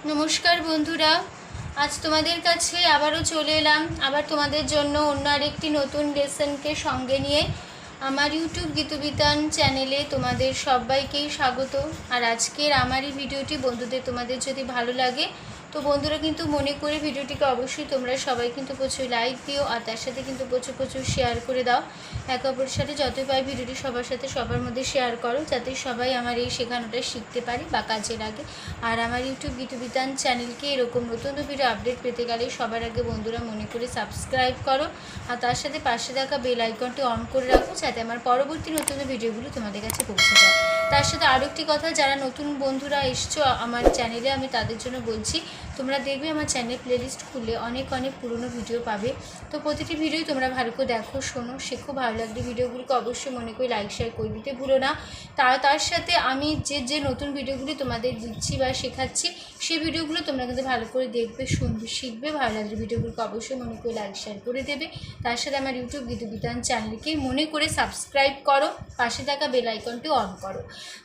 নমস্কার বন্ধুরা, আজ তোমাদের কাছে আবারও চলে এলাম আবার তোমাদের জন্য অন্য আরেকটি নতুন লেসনকে সঙ্গে নিয়ে। আমার ইউটিউব গীতবিতান চ্যানেলে তোমাদের সবাইকেই স্বাগত। আর আজকের আমার এই ভিডিওটি বন্ধুদের তোমাদের যদি ভালো লাগে তো বন্ধুরা কিন্তু মনে করে ভিডিওটিকে অবশ্যই তোমরা সবাই কিন্তু প্রচুর লাইক দিও, আর তার সাথে কিন্তু প্রচুর শেয়ার করে দাও। একে অপরের সাথে যতই পাই ভিডিওটি সবার সাথে সবার মধ্যে শেয়ার করো, যাতে সবাই আমার এই শেখানোটা শিখতে পারে বা কাজে লাগে। আর আমার ইউটিউব গীতবিতান চ্যানেলকে এরকম নতুন ভিডিও আপডেট পেতে গেলে সবার আগে বন্ধুরা মনে করে সাবস্ক্রাইব করো, আর তার সাথে পাশে থাকা বেল আইকনটি অন করে রাখো, যাতে আমার পরবর্তী নতুন ভিডিওগুলো তোমাদের কাছে পৌঁছে যায়। তার সাথে আরও একটি কথা, যারা নতুন বন্ধুরা এসছো আমার চ্যানেলে, আমি তাদের জন্য বলছি, তোমরা দেখবে আমার চ্যানেল প্লেলিস্ট খুললে অনেক পুরনো ভিডিও পাবে। তো প্রতিটি ভিডিও তোমরা ভালো করে দেখো, শোনো, শেখো। ভালো লাগলে ভিডিওগুলিকে অবশ্যই মনে করে লাইক শেয়ার করে দিতে ভুলো না। তার সাথে আমি যে নতুন ভিডিওগুলি তোমাদের দিচ্ছি বা শেখাচ্ছি, সেই ভিডিওগুলো তোমরা কিন্তু ভালো করে দেখবে, শুনবে, শিখবে। ভালো লাগলে ভিডিওগুলোকে অবশ্যই মনে করে লাইক শেয়ার করে দেবে। তার সাথে আমার ইউটিউব গীতবিতান চ্যানেলকে মনে করে সাবস্ক্রাইব করো, পাশে থাকা বেল আইকনটি অন করো।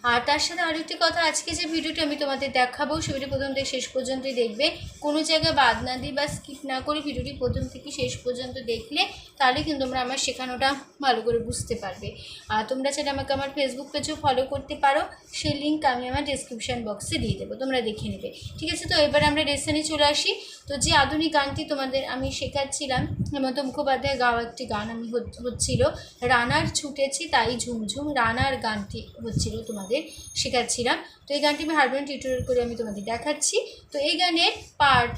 আর তার সাথে আরও একটি কথা, আজকে যে ভিডিওটি আমি তোমাদের দেখাবো সেটি প্রথম থেকে শেষ পর্যন্তই দেখবে, কোনো জায়গায় বাদ না দিই বা স্কিপ না করে ভিডিওটি প্রথম থেকে শেষ পর্যন্ত দেখলে তাহলে কিন্তু তোমরা আমার শেখানোটা ভালো করে বুঝতে পারবে। আর তোমরা চাইলে আমাকে আমার ফেসবুক পেজেও ফলো করতে পারো, সেই লিঙ্ক আমি আমার ডেসক্রিপশান বক্সে দিয়ে দেবো, তোমরা দেখে নেবে। ঠিক আছে, তো এবার আমরা লেসনে চলে আসি। তো যে আধুনিক গানটি তোমাদের আমি শেখাচ্ছিলাম, হেমন্ত মুখোপাধ্যায়ের গাওয়া একটি গান আমি হচ্ছিল, রানার ছুটেছি তাই ঝুমঝুম, রানার গানটি হচ্ছিল তোমাদের শেখাচ্ছিলাম। তো এই গানটি আমি হারমোনিয়াম টিউটোরিয়াল করে আমি তোমাদের দেখাচ্ছি। তো এই গানের পার্ট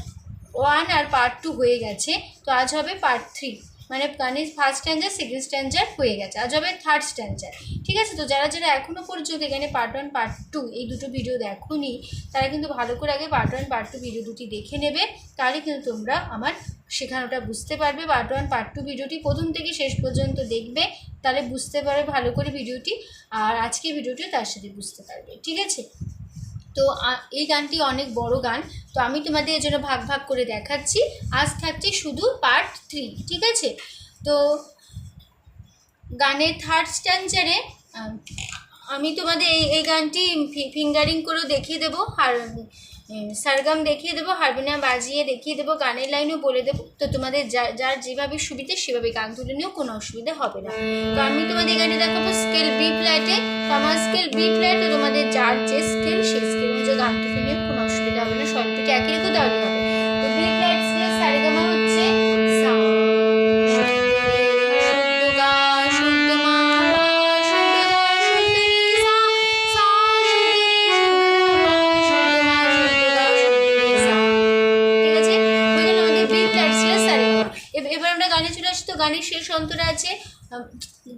1 আর পার্ট 2 হয়ে গেছে, তো আজ হবে পার্ট 3, মানে গানের ফার্স্ট স্ট্যান্জার সেকেন্ড স্ট্যান্জার হয়ে গেছে, আজ হবে থার্ড স্ট্যান্জার। ঠিক আছে, তো যারা এখনও পর্যন্ত এখানে পার্ট 1 পার্ট 2 এই দুটো ভিডিও দেখোনি, তারা কিন্তু ভালো করে আগে পার্ট 1 পার্ট 2 ভিডিও দুটি দেখে নেবে, তাহলে কিন্তু তোমরা আমার শেখানোটা বুঝতে পারবে। পার্ট 1 পার্ট 2 ভিডিওটি প্রথম থেকে শেষ পর্যন্ত দেখবে, তাহলে বুঝতে পারবে ভালো করে ভিডিওটি, আর আজকের ভিডিওটিও তার সাথে বুঝতে পারবে। ঠিক আছে, তো এই গানটি অনেক বড় গান, তো আমি তোমাদের এর জন্য ভাগ ভাগ করে দেখাচ্ছি। আজ থাকছে শুধু পার্ট 3। ঠিক আছে, তো গানের থার্ড স্ট্যান্জারে আমি তোমাদের এই গানটি ফিঙ্গারিং করেও দেখিয়ে দেবো, আর সারগাম দেখিয়ে দেবো, হারমোনিয়াম বাজিয়ে দেখিয়ে দেবো, গানের লাইনও বলে দেবো। তো তোমাদের যার যেভাবে সুবিধে সেভাবে গান তুলে নিয়েও কোনো অসুবিধা হবে না। তো আমি তোমাদের এখানে দেখাবো স্কেল বি ফ্ল্যাটে, তো আমার স্কেল বি ফ্ল্যাট, তো তোমাদের যার যে স্কেল সেই স্কেল অনুযায়ী গান তুলে নিয়েও কোনো অসুবিধা হবে না, স্বরটিকে একই রেখে তাহলে হবে। তো বি ফ্ল্যাট স্কেল সারেগামা হচ্ছে সা, এবার আমরা গানে চলে আসি। তো গানের শেষ অন্তরা আছে,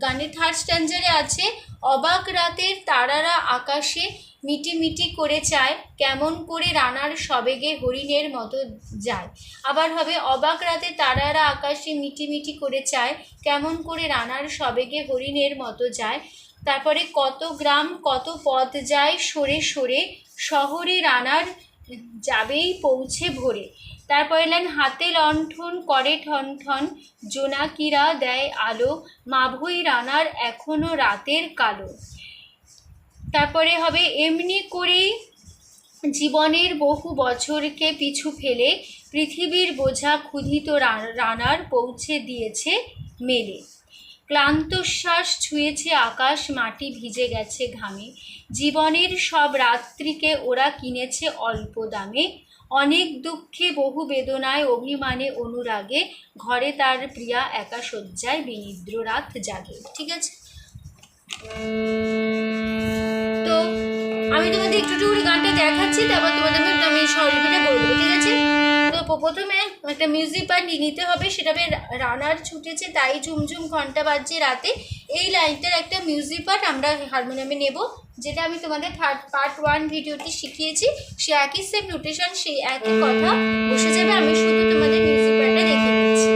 গানের থার্ড স্ট্যান্জারে আছে, অবাক রাতের তারারা আকাশে মিটি মিটি করে চায়, কেমন করে রানার সবেগে হরিণের মতো যায়। আবার হবে, অবাক রাতে তারারা আকাশে মিটি মিটি করে চায়, কেমন করে রানার সবেগে হরিণের মতো যায়। তারপরে কত গ্রাম কত পথ যায় সরে সরে, শহরে রানার যাবেই পৌঁছে ভোরে। তারপরে লাইন, হাতে লণ্ঠন করে ঠন ঠন, জোনাকিরা দেয় আলো, মাভই রানার এখনো রাতের কালো। তারপরে হবে, এমনি করেই জীবনের বহু বছরকে পিছু ফেলে, পৃথিবীর বোঝা ক্ষুধিত রানার পৌঁছে দিয়েছে মেলে। ক্লান্ত শ্বাস ছুঁয়েছে আকাশ, মাটি ভিজে গেছে ঘামে, জীবনের সব রাত্রিকে ওরা কিনেছে অল্প দামে। অনেক দুঃখে বহু বেদনায় অভিমানে অনুরাগে, ঘরে তার প্রিয়া একা শয্যায় বিনিদ্র রাত জাগে। ঠিক আছে, তো আমি তোমাদের একটু করে গানটা দেখাচ্ছি, তারপর তোমাদের আমি স্বরলিপিটা বলে দেবো। ঠিক আছে, তো প্রথমে একটা মিউজিক পার্ট নিতে হবে, সেটা হবে রানার ছুটেছে তাই ঝুমঝুম ঘন্টা বাজছে রাতে। এই লাইনটার একটা মিউজিক পার্ট আমরা হারমোনিয়ামে নেব, যেটা আমি তোমাদের পার্ট 1 ভিডিওটি শিখিয়েছি, সে একই সেম নোটেশন, সেই একই কথা বসে যাবে। আমি শুধু তোমাদের মিউজিক পার্টটা দেখে দিচ্ছি।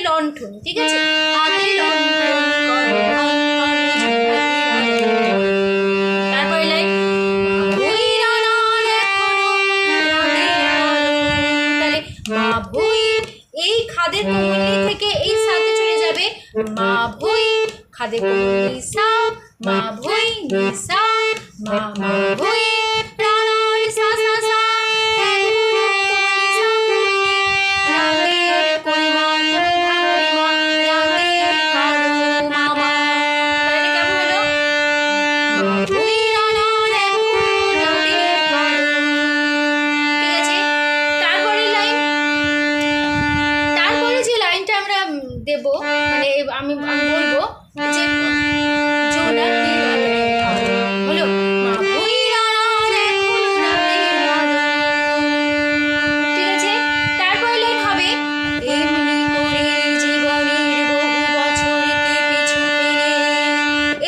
লণ্ঠন, ঠিক আছে, হাতে লণ্ঠন তারপরে লাইন তাহলে মা ভুই, এই খাদের কোমলি থেকে এই সাথে চলে যাবে মা ভুই, খাদের কোমলি সা, মা ভুই নি সা, মা মা ভুই রানার সা সা সা, দেবো, মানে আমি বলবো যে হলো মা ভুই ঠিক আছে। তারপরে লাইন হবে এমনি করে জীবনের বহু বছর কেটেছে,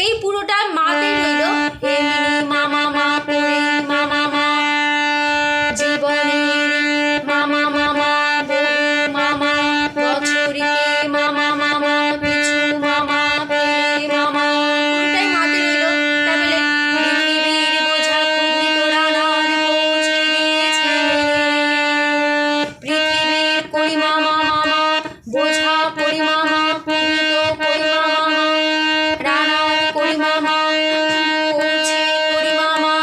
এই পুরোটা মাতে রইল এমনি মামা মা করে মামা মা জীবনের মামা মামা বহু মামা বছরকে মামা মামা পিছু মামা পেলে মামা, পুরোটাই মাতে রইল। তারপরে পৃথিবীর বোঝা খুবই তোরানার পৌঁছে দিয়েছে, পৃথিবীর করি মামা মামা বোঝা করি মামা পূর্ণিত করি মামা রানার করি মামা পৌঁছে করি মামা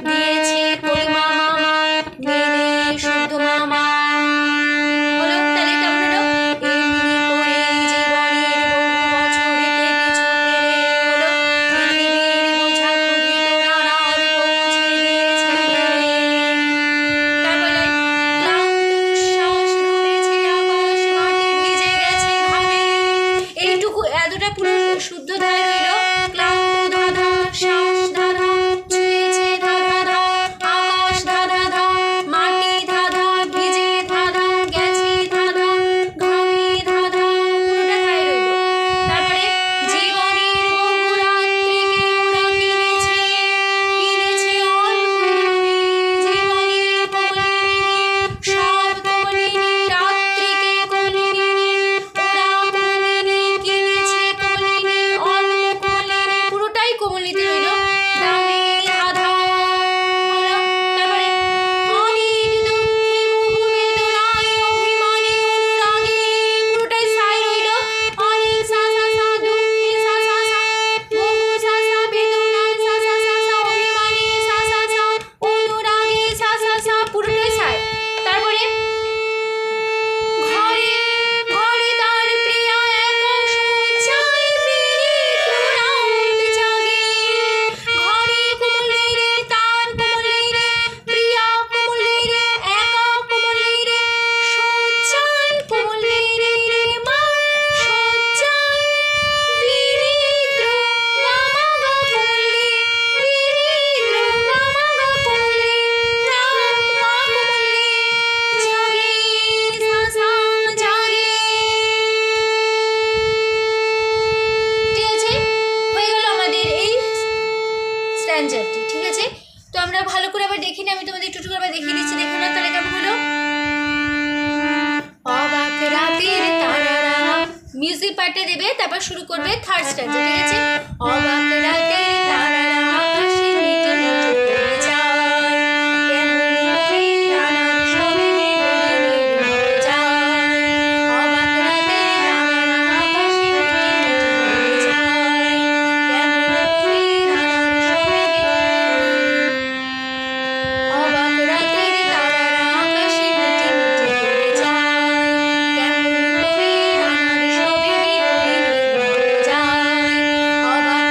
দিয়েছে করি মামা মেরে শুদ্ধ মামা হলো। তাহলে কেমন হলো এমনি করে জীবনের বহু বছর কেটেছে হলো পৃথিবীর বোঝা খুবই তোরানার পৌঁছে দিয়েছে। তারপর লাইন ক্লান্ত শ্বাস ধরেছে আকাশ মাটি ভিজে গেছে ঘামে, এইটুকু এতটা পুরো শুদ্ধ ধায় রইল ক্লান্ত ধাধা শ্বাস ধাধা ছুঁয়েছে ধাধা ধা, আকাশ ধাধা ধা, মাটি ধাধা ভিজে ধাধা গেছে ধাধা ঘামে ধাধা, পুরোটা ধায় রইল। তারপরে জীবনের বহু রাত্রিকে ওরা কিনেছে, কিনেছে অল্প দামে, জীবনের কোমলিনী সব কোমলিনী রাত্রিকে কোমলিনী ওরা কোমলিনী কিনেছে কোমলিনী অল্প কোমলিনী, পুরোটাই কোমলিতে রইল দামে ধাধা হলো। তারপরে অনেক দুঃখে বহু বেদনায় অভিমানে অনুরাগে, পুরোটাই সাই রইল অনেক সা সা সা দুঃখে সা সা সা বহু সা সা বেদনায় সা সা সা সা অভিমানে সা সা সা অনুরাগে সা সা সা, পুরোটাই সাই। তারপরে ঘরে ঘরে তার প্রিয়া একা শয্যায় পীড়িত রাত জাগে, ঘরে কোমলে রে তার কোমলে রে প্রিয়া কোমলে রে একা কোমলে রে শয্যায় কোমলে রে রে মা শয্যায় পীড়িত মামা গা কোমলে পীড়িত মামা গা কোমলে রাত মা কোমলে জাগে সা সা জাগে। ঠিক আছে, হয়ে গেল আমাদের এই স্ট্যান্ডার্ডটি, ঠিক আছে। তো আমরা ভালো করে আবার দেখি না, আমি তোমাদের একটু একটু করে আবার দেখিয়ে দিচ্ছি, দেখো না তাহলে কেমন হলো। অবাক রাতের তারারা মিউজিক পার্টে দেবে, তারপর শুরু করবে থার্ড স্ট্যান্ডার্ড, ঠিক আছে। অবাক রাতের তারারা আকাশে মিটি মিটি করে যায়, কেমন করে রানার সঙ্গে বলিনি ভরে যায়, অবাক রাতের তারারা আকাশে মিটি মিটি করে যায়, কেমন করে রানার সঙ্গে অবাক রাতের তারারা আকাশে মিটি মিটি করে যায়, কেমন করে রানার সবে বলিনি ভরে যায়, অবাক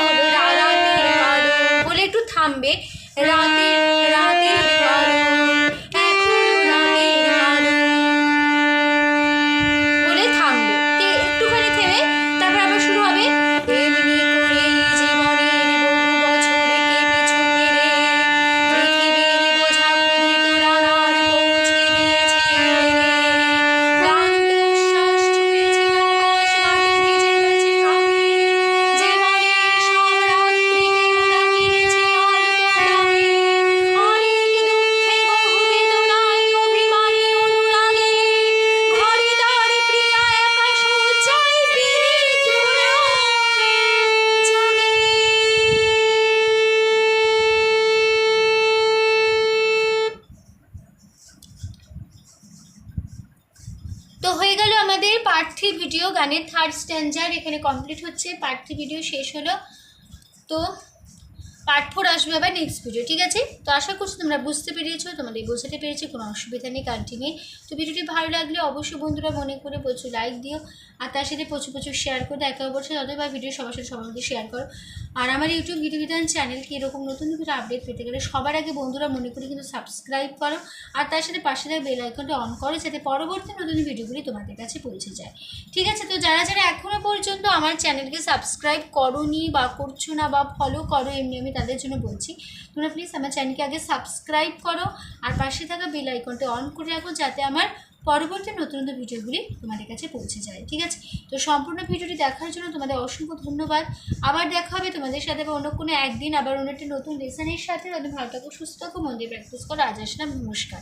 হবে রাতের কালো বলে একটু থামবে, রাতের রাতের কালো এখন রাতের কালো বলে থামবে, একটুখানি থেমে তারপর আবার শুরু হবে এমনি করে জীবনের বহু বছরকে পিছু ফিরে পৃথিবীর বোঝা খুঁড়ে তোরা আর পৌঁছে দিয়েছে ক্লান্ত শ্বাস ছুঁয়েছে আকাশ মাটি ভিজে গেছে ঘামে জীবনের সব রাত্রিকে ওরা কিনেছে অল্প দামে অনেক দুঃখে বহু বেদনায় অভিমানী অনুরাগে ঘরে তার প্রিয়া একা শয্যায় পীড়িত রোগে জাগে। তো হয়ে গেল আমাদের পার্ট 3 ভিডিও, গানের 3rd স্ট্যান্জার এখানে কমপ্লিট হচ্ছে, পার্ট 3 ভিডিও শেষ হলো। তো পার্ট 4 আসবে আবার নেক্সট ভিডিও, ঠিক আছে? তো আশা করছি তোমরা বুঝতে পেরেছো, তোমাদের বোঝাতে পেরেছি, কোনো অসুবিধা নেই কন্টিনিউ। তো ভিডিওটি ভালো লাগলে অবশ্যই বন্ধুরা মনে করে প্রচুর লাইক দিও, আর তার সাথে প্রচুর প্রচুর শেয়ার করে একে অপরের সাথে অথবা ভিডিও সবার সাথে সবার মধ্যে শেয়ার করো। আর আমার ইউটিউব গীতবিতান চ্যানেলকে এরকম নতুন নতুন আপডেট পেতে গেলে সবার আগে বন্ধুরা মনে করে কিন্তু সাবস্ক্রাইব করো, আর তার সাথে পাশে থাকা বেল আইকনটা অন করো যাতে পরবর্তী নতুন ভিডিওগুলি তোমাদের কাছে পৌঁছে যায়, ঠিক আছে? তো যারা যারা এখনও পর্যন্ত আমার চ্যানেলকে সাবস্ক্রাইব করোনি বা করছো না বা ফলো করো এমনি, আমি তাদের জন্য বলছি তোমরা প্লিজ আমার চ্যানেলকে আগে সাবস্ক্রাইব করো আর পাশে থাকা বেল আইকনটা অন করে রাখো যাতে আমার পরবর্তী নতুন নতুন ভিডিওগুলি তোমাদের কাছে পৌঁছে যায়, ঠিক আছে? তো সম্পূর্ণ ভিডিওটি দেখার জন্য তোমাদের অসংখ্য ধন্যবাদ। আবার দেখা হবে তোমাদের সাথে অন্য কোনো একদিন আবার অন্য একটা নতুন লেসনের সাথে। তাদের ভালো থাকো, সুস্থ থাকো, মন দিয়ে প্র্যাকটিস করো। আজ আসলাম, নমস্কার।